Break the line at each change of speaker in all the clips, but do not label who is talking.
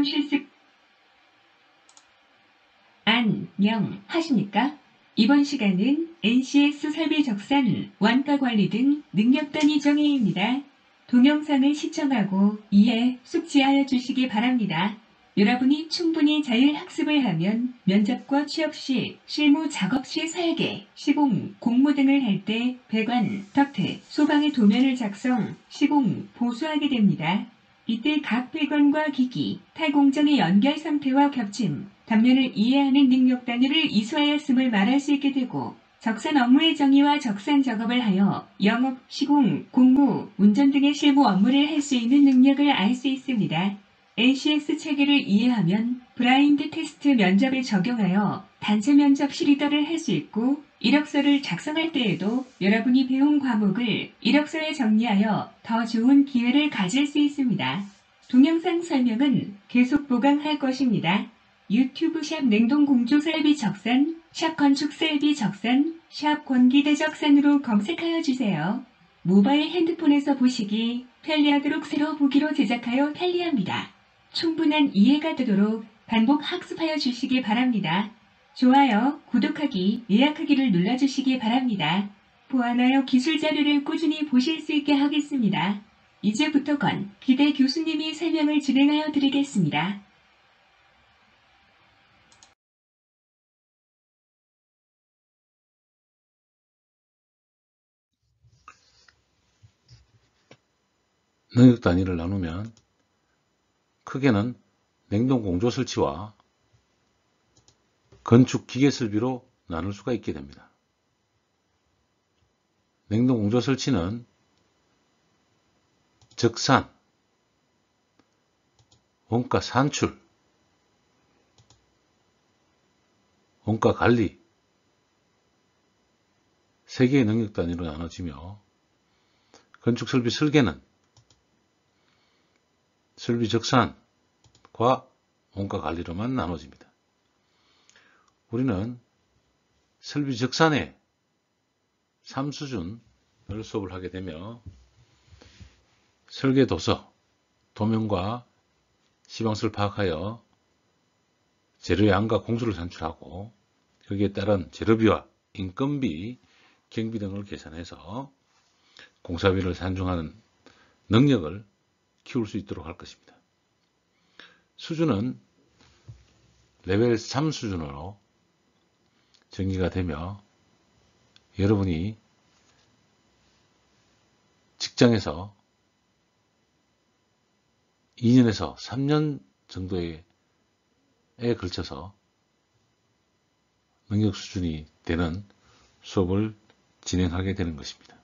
실습 안녕하십니까? 이번 시간은 NCS 설비 적산, 원가 관리 등 능력 단위 정의입니다. 동영상을 시청하고 이해, 숙지하여 주시기 바랍니다. 여러분이 충분히 자율학습을 하면 면접과 취업 시, 실무 작업 시 설계, 시공, 공모 등을 할 때 배관, 덕트, 소방의 도면을 작성, 시공, 보수하게 됩니다. 이때 각 배관과 기기, 탈공정의 연결 상태와 겹침, 단면을 이해하는 능력 단위를 이수하였음을 말할 수 있게 되고, 적산 업무의 정의와 적산 작업을 하여 영업, 시공, 공무, 운전 등의 실무 업무를 할 수 있는 능력을 알 수 있습니다. NCS 체계를 이해하면 브라인드 테스트 면접에 적용하여 단체 면접 시리더를 할 수 있고, 이력서를 작성할 때에도 여러분이 배운 과목을 이력서에 정리하여 더 좋은 기회를 가질 수 있습니다. 동영상 설명은 계속 보강할 것입니다. 유튜브 샵 냉동공조 설비 적산, 샵 건축 설비 적산, 샵 권기대 적산으로 검색하여 주세요. 모바일 핸드폰에서 보시기 편리하도록 새로 보기로 제작하여 편리합니다. 충분한 이해가 되도록 반복 학습하여 주시기 바랍니다. 좋아요, 구독하기, 예약하기를 눌러주시기 바랍니다. 보완하여 기술 자료를 꾸준히 보실 수 있게 하겠습니다. 이제부터 기대 교수님이 설명을 진행하여 드리겠습니다.
능력 단위를 나누면 크게는 냉동공조 설치와 건축 기계 설비로 나눌 수가 있게 됩니다. 냉동공조 설치는 적산, 원가 산출, 원가 관리 3개의 능력 단위로 나눠지며, 건축 설비 설계는 설비 적산과 원가 관리로만 나눠집니다. 우리는 설비 적산의 3수준을 수업을 하게 되며, 설계 도서, 도면과 시방서를 파악하여 재료의 양과 공수를 산출하고, 거기에 따른 재료비와 인건비, 경비 등을 계산해서 공사비를 산정하는 능력을 키울 수 있도록 할 것입니다. 수준은 레벨 3 수준으로 전개가 되며, 여러분이 직장에서 2년에서 3년 정도에 걸쳐서 능력 수준이 되는 수업을 진행하게 되는 것입니다.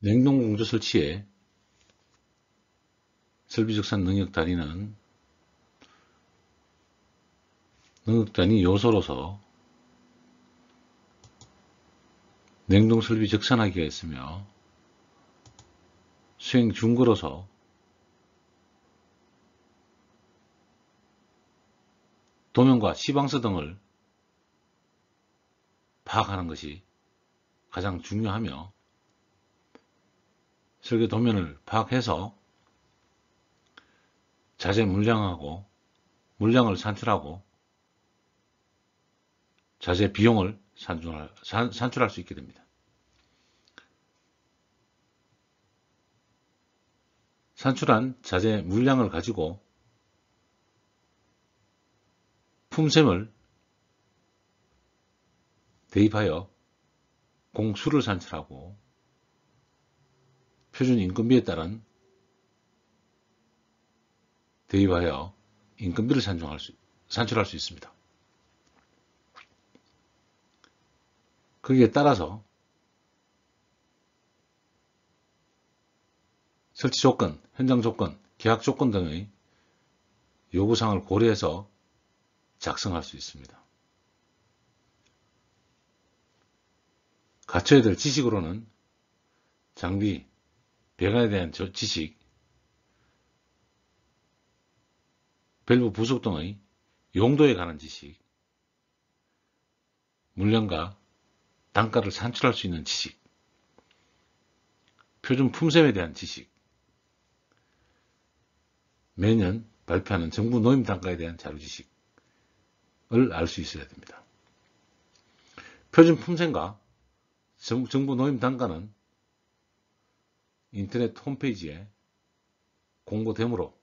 냉동공조 설치의 설비적산 능력 단위는 능력 단위 요소로서 냉동 설비 적산하기가 있으며, 수행 준거로서 도면과 시방서 등을 파악하는 것이 가장 중요하며, 설계 도면을 파악해서 자재 물량을 산출하고 자재 비용을 산출할 수 있게 됩니다. 산출한 자재 물량을 가지고 품셈을 대입하여 공수를 산출하고, 표준 인건비에 따른 대입하여 인건비를 산출할 수 있습니다. 거기에 따라서 설치 조건, 현장 조건, 계약 조건 등의 요구사항을 고려해서 작성할 수 있습니다. 갖춰야 될 지식으로는 장비, 배관에 대한 지식, 밸브 부속 등의 용도에 관한 지식, 물량과 단가를 산출할 수 있는 지식, 표준 품셈에 대한 지식, 매년 발표하는 정부 노임 단가에 대한 자료 지식을 알 수 있어야 됩니다. 표준 품셈과 정부 노임 단가는 인터넷 홈페이지에 공고되므로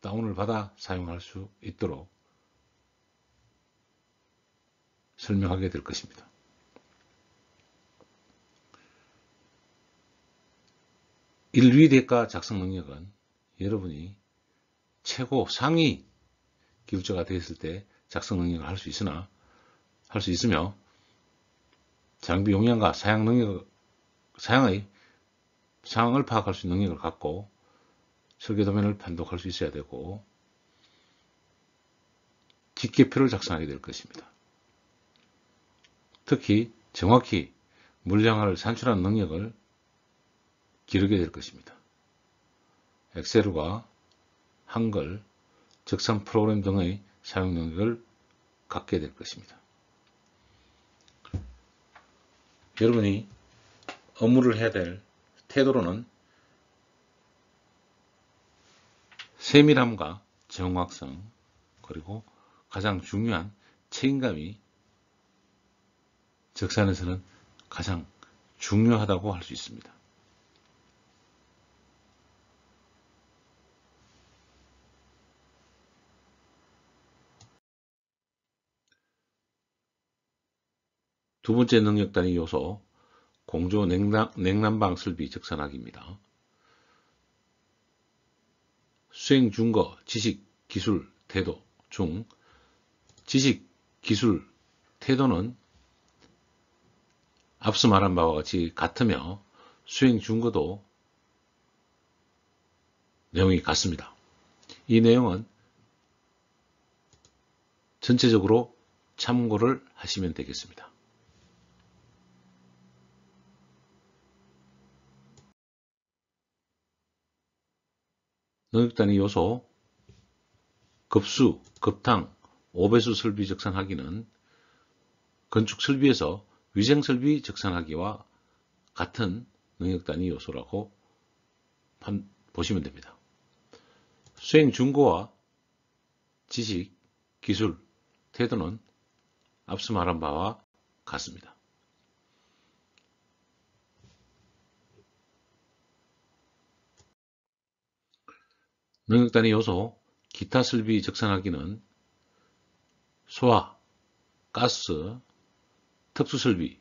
다운을 받아 사용할 수 있도록 설명하게 될 것입니다. 일위 대가 작성 능력은 여러분이 최고 상위 기술자가 되었을 때 작성 능력을 할 수 있으며 장비 용량과 사양의 상황을 파악할 수 있는 능력을 갖고 설계 도면을 판독할 수 있어야 되고 집계표를 작성하게 될 것입니다. 특히 정확히 물량을 산출하는 능력을 기르게 될 것입니다. 엑셀과 한글, 적산 프로그램 등의 사용 능력을 갖게 될 것입니다. 여러분이 업무를 해야 될 태도로는 세밀함과 정확성, 그리고 가장 중요한 책임감이 적산에서는 가장 중요하다고 할 수 있습니다. 두 번째 능력 단위 요소, 공조 냉난방 설비 적산하기입니다. 수행 준거, 지식, 기술, 태도 중 지식, 기술, 태도는 앞서 말한 바와 같이 같으며 수행 준거도 내용이 같습니다. 이 내용은 전체적으로 참고를 하시면 되겠습니다. 능력 단위 요소, 급수, 급탕, 5배수 설비 적산하기는 건축 설비에서 위생 설비 적산하기와 같은 능력 단위 요소라고 보시면 됩니다. 수행 준거와 지식, 기술, 태도는 앞서 말한 바와 같습니다. 능력 단위 요소, 기타 설비 적산하기는 소화, 가스, 특수 설비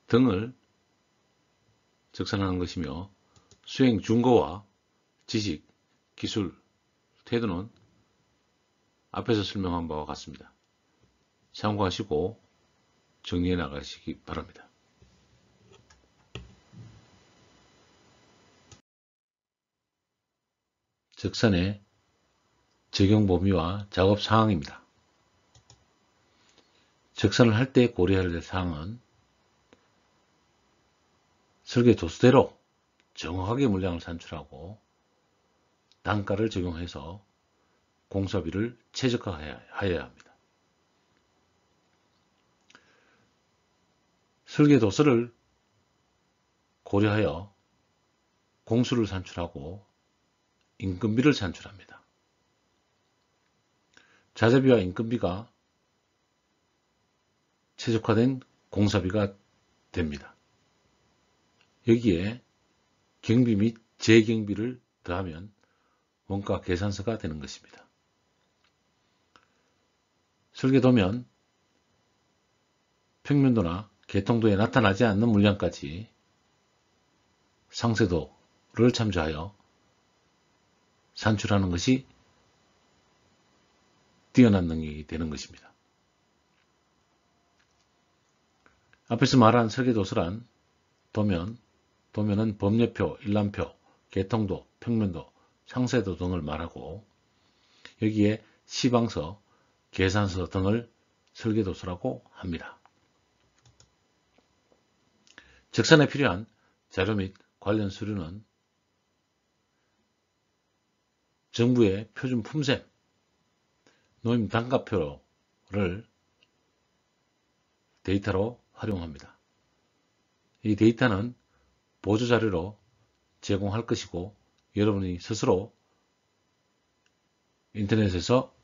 등을 적산하는 것이며 수행 준거와 지식, 기술, 태도는 앞에서 설명한 바와 같습니다. 참고하시고 정리해 나가시기 바랍니다. 적산의 적용 범위와 작업 상황입니다. 적산을 할 때 고려해야 될 사항은 설계 도수대로 정확하게 물량을 산출하고 단가를 적용해서 공사비를 최적화해야 합니다. 설계 도수를 고려하여 공수를 산출하고 인건비를 산출합니다. 자재비와 인건비가 최적화된 공사비가 됩니다. 여기에 경비 및 재경비를 더하면 원가 계산서가 되는 것입니다. 설계도면, 평면도나 개통도에 나타나지 않는 물량까지 상세도를 참조하여 산출하는 것이 뛰어난 능력이 되는 것입니다. 앞에서 말한 설계도서란 도면은 법례표, 일람표, 개통도, 평면도, 상세도 등을 말하고 여기에 시방서, 계산서 등을 설계도서라고 합니다. 적산에 필요한 자료 및 관련 서류는 정부의 표준 품셈, 노임 단가표를 데이터로 활용합니다. 이 데이터는 보조자료로 제공할 것이고 여러분이 스스로 인터넷에서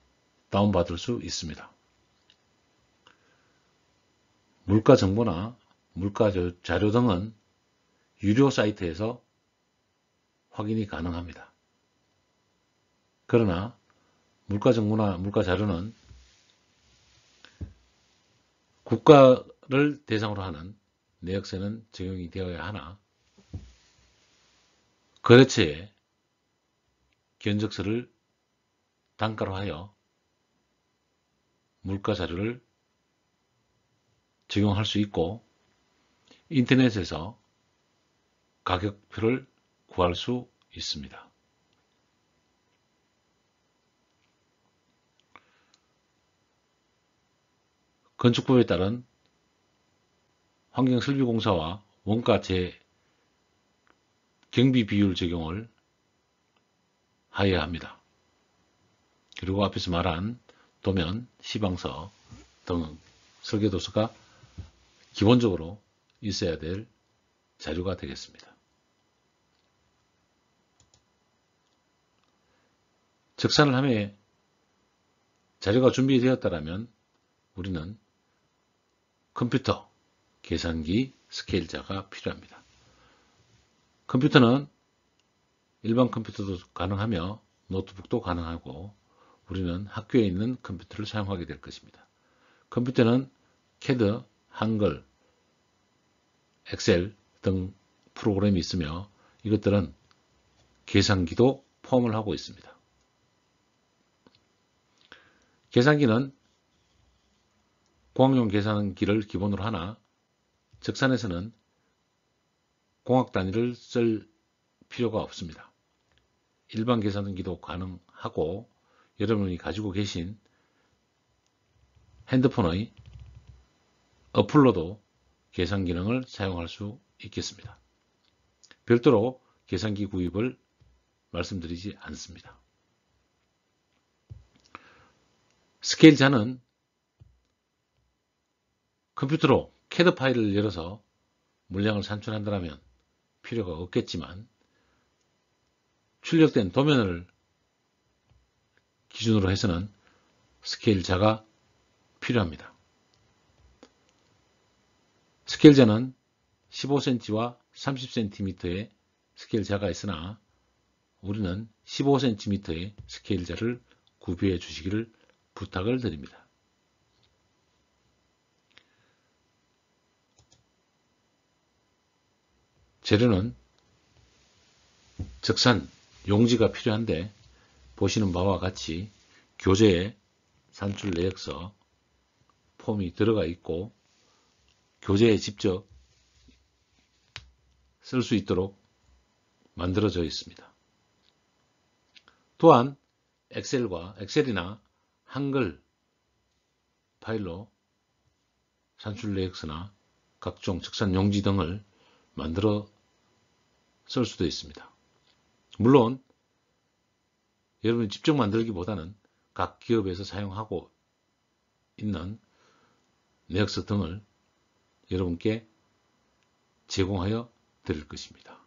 다운받을 수 있습니다. 물가 정보나 물가 자료 등은 유료 사이트에서 확인이 가능합니다. 그러나 물가 정보나 물가 자료는 국가를 대상으로 하는 내역세는 적용이 되어야 하나 거래처에 견적서를 단가로 하여 물가 자료를 적용할 수 있고 인터넷에서 가격표를 구할 수 있습니다. 건축법에 따른 환경설비공사와 원가제 경비 비율 적용을 하여야 합니다. 그리고 앞에서 말한 도면, 시방서 등 설계도서가 기본적으로 있어야 될 자료가 되겠습니다. 적산을 함에 자료가 준비되었다면 우리는 컴퓨터, 계산기, 스케일자가 필요합니다. 컴퓨터는 일반 컴퓨터도 가능하며 노트북도 가능하고 우리는 학교에 있는 컴퓨터를 사용하게 될 것입니다. 컴퓨터는 CAD, 한글, 엑셀 등 프로그램이 있으며 이것들은 계산기도 포함을 하고 있습니다. 계산기는 공학용 계산기를 기본으로 하나 적산에서는 공학 단위를 쓸 필요가 없습니다. 일반 계산기도 가능하고 여러분이 가지고 계신 핸드폰의 어플로도 계산 기능을 사용할 수 있겠습니다. 별도로 계산기 구입을 말씀드리지 않습니다. 스케일자는 컴퓨터로 CAD 파일을 열어서 물량을 산출한다면 필요가 없겠지만 출력된 도면을 기준으로 해서는 스케일자가 필요합니다. 스케일자는 15cm와 30cm의 스케일자가 있으나 우리는 15cm의 스케일자를 구비해 주시기를 부탁을 드립니다. 재료는 적산 용지가 필요한데 보시는 바와 같이 교재에 산출 내역서 폼이 들어가 있고 교재에 직접 쓸 수 있도록 만들어져 있습니다. 또한 엑셀이나 한글 파일로 산출 내역서나 각종 적산 용지 등을 만들어 쓸 수도 있습니다. 물론 여러분이 직접 만들기보다는 각 기업에서 사용하고 있는 내역서 등을 여러분께 제공하여 드릴 것입니다.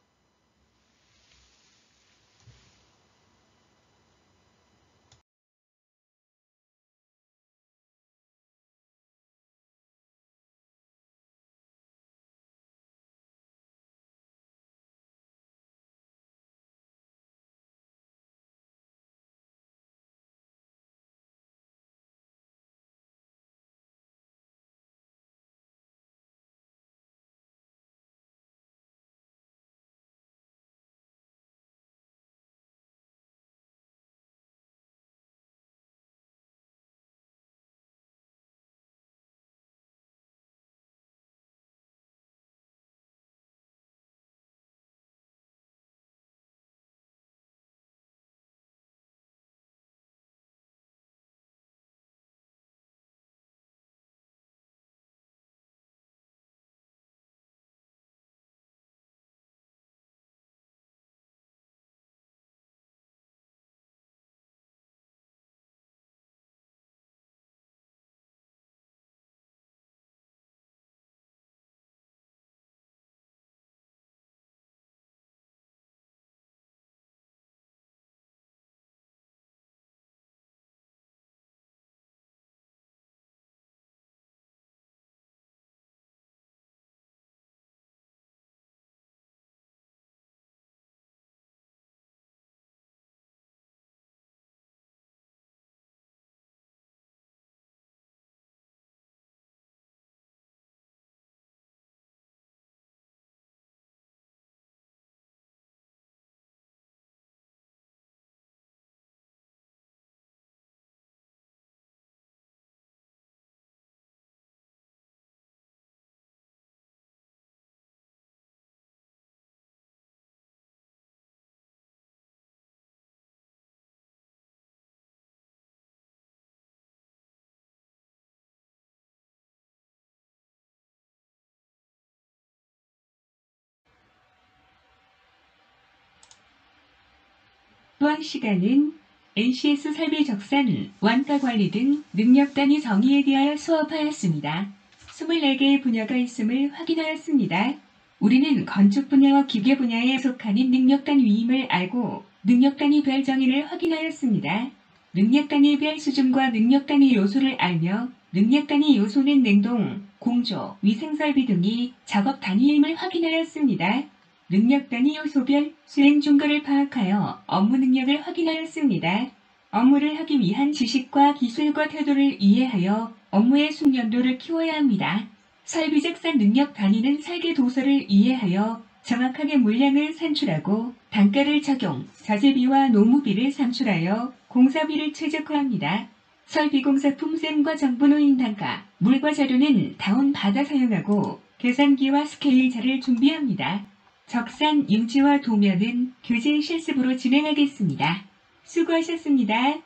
또한 시간은 NCS 설비적산, 원가관리 등 능력 단위 정의에 대하여 수업하였습니다. 24개의 분야가 있음을 확인하였습니다. 우리는 건축 분야와 기계 분야에 속하는 능력 단위임을 알고 능력 단위별 정의를 확인하였습니다. 능력 단위별 수준과 능력 단위 요소를 알며 능력 단위 요소는 냉동, 공조, 위생설비 등이 작업 단위임을 확인하였습니다. 능력 단위 요소별 수행 준거를 파악하여 업무 능력을 확인하였습니다. 업무를 하기 위한 지식과 기술과 태도를 이해하여 업무의 숙련도를 키워야 합니다. 설비적산 능력 단위는 설계 도서를 이해하여 정확하게 물량을 산출하고 단가를 적용, 자재비와 노무비를 산출하여 공사비를 최적화합니다. 설비공사 품셈과 정보노임 단가, 물과 자료는 다운받아 사용하고 계산기와 스케일자를 준비합니다. 적산, 인지와 도면은 교재 실습으로 진행하겠습니다. 수고하셨습니다.